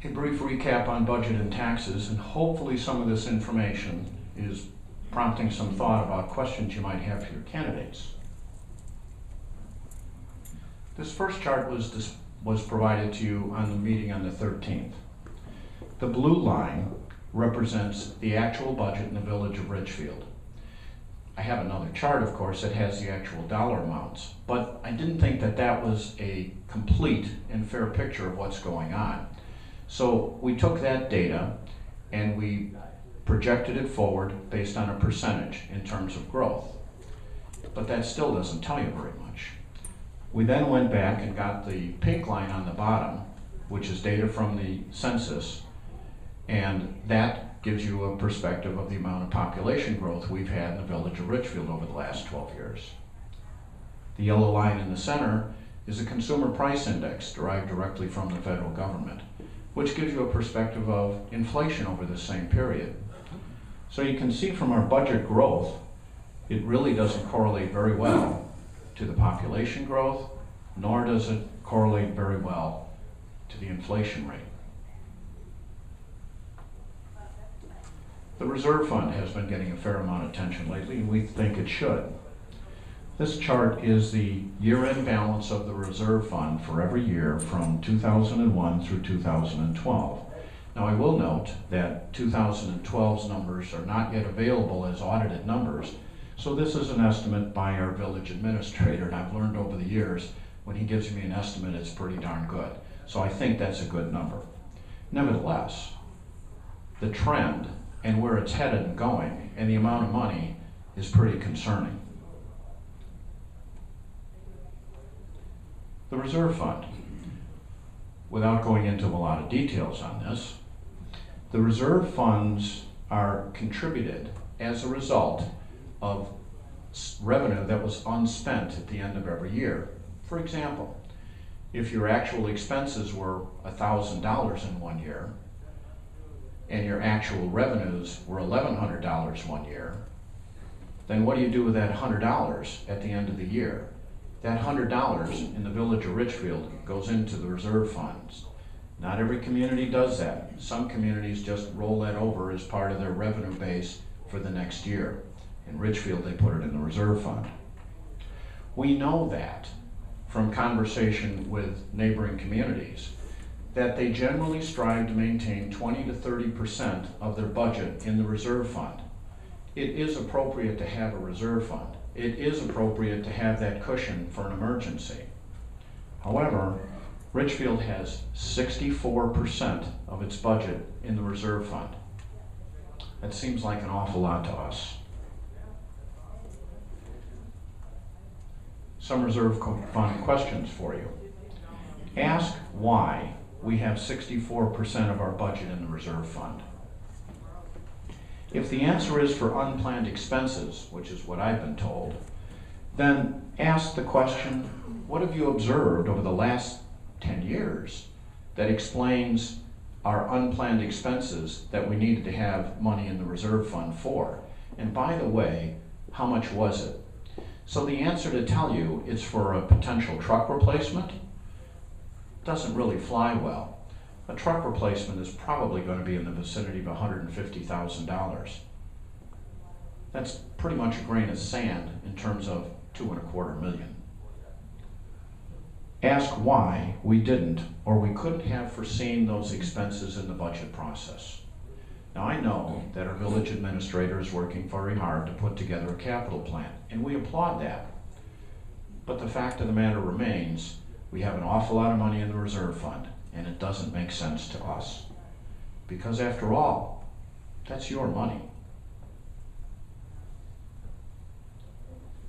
A brief recap on budget and taxes, and hopefully some of this information is prompting some thought about questions you might have for your candidates. This first chart was provided to you on the meeting on the 13th. The blue line represents the actual budget in the village of Ridgefield. I have another chart, of course, that has the actual dollar amounts, but I didn't think that that was a complete and fair picture of what's going on. So we took that data and we projected it forward based on a percentage in terms of growth. But that still doesn't tell you very much. We then went back and got the pink line on the bottom, which is data from the census, and that gives you a perspective of the amount of population growth we've had in the village of Ridgefield over the last 12 years. The yellow line in the center is a consumer price index derived directly from the federal government, which gives you a perspective of inflation over the same period. So you can see from our budget growth, it really doesn't correlate very well to the population growth, nor does it correlate very well to the inflation rate. The reserve fund has been getting a fair amount of attention lately, and we think it should. This chart is the year-end balance of the reserve fund for every year from 2001 through 2012. Now I will note that 2012's numbers are not yet available as audited numbers, so this is an estimate by our village administrator, and I've learned over the years when he gives me an estimate it's pretty darn good. So I think that's a good number. Nevertheless, the trend and where it's headed and going and the amount of money is pretty concerning. The reserve fund, without going into a lot of details on this, the reserve funds are contributed as a result of revenue that was unspent at the end of every year. For example, if your actual expenses were $1,000 in one year and your actual revenues were $1,100 one year, then what do you do with that $100 at the end of the year? That $100 in the village of Ridgefield goes into the reserve funds. Not every community does that. Some communities just roll that over as part of their revenue base for the next year. In Ridgefield, they put it in the reserve fund. We know that from conversation with neighboring communities, that they generally strive to maintain 20 to 30% of their budget in the reserve fund. It is appropriate to have a reserve fund. It is appropriate to have that cushion for an emergency. However, Ridgefield has 64% of its budget in the reserve fund. That seems like an awful lot to us. Some reserve fund questions for you. Ask why we have 64% of our budget in the reserve fund. If the answer is for unplanned expenses, which is what I've been told, then ask the question, what have you observed over the last 10 years that explains our unplanned expenses that we needed to have money in the reserve fund for? And by the way, how much was it? So the answer to tell you it's for a potential truck replacement doesn't really fly well. A truck replacement is probably going to be in the vicinity of $150,000. That's pretty much a grain of sand in terms of $2.25 million. Ask why we didn't or we couldn't have foreseen those expenses in the budget process. Now I know that our village administrator is working very hard to put together a capital plan, and we applaud that. But the fact of the matter remains, we have an awful lot of money in the reserve fund, and it doesn't make sense to us. Because after all, that's your money.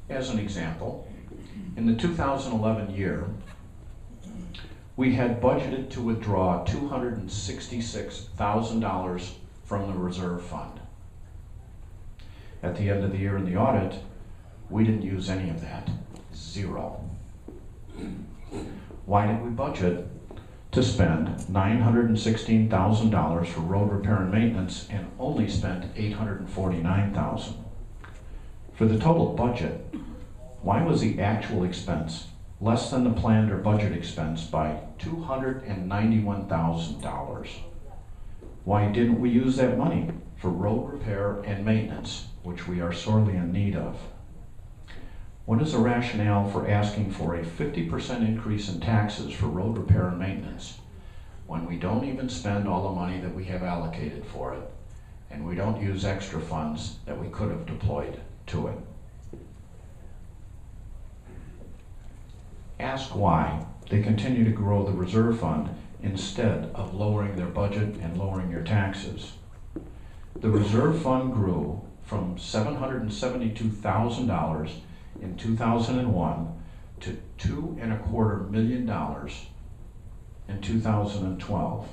As an example, in the 2011 year, we had budgeted to withdraw $266,000 from the reserve fund. At the end of the year in the audit, we didn't use any of that, zero. Why did we budget to spend $916,000 for road repair and maintenance and only spent $849,000? For the total budget, why was the actual expense less than the planned or budget expense by $291,000. Why didn't we use that money for road repair and maintenance, which we are sorely in need of? What is the rationale for asking for a 50% increase in taxes for road repair and maintenance when we don't even spend all the money that we have allocated for it, and we don't use extra funds that we could have deployed to it? Ask why they continue to grow the reserve fund instead of lowering their budget and lowering your taxes. The reserve fund grew from $772,000 in 2001 to $2.25 million in 2012.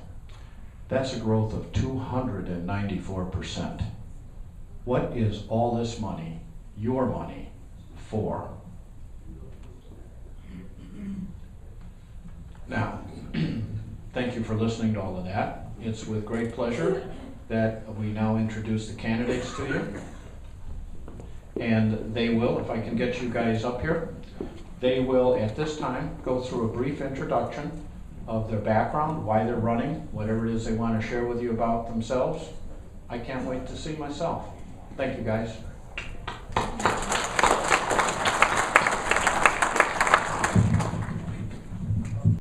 That's a growth of 294%. What is all this money, your money, for? Now, thank you for listening to all of that. It's with great pleasure that we now introduce the candidates to you. And they will, if I can get you guys up here, they will at this time go through a brief introduction of their background, why they're running, whatever it is they want to share with you about themselves. I can't wait to see myself. Thank you, guys.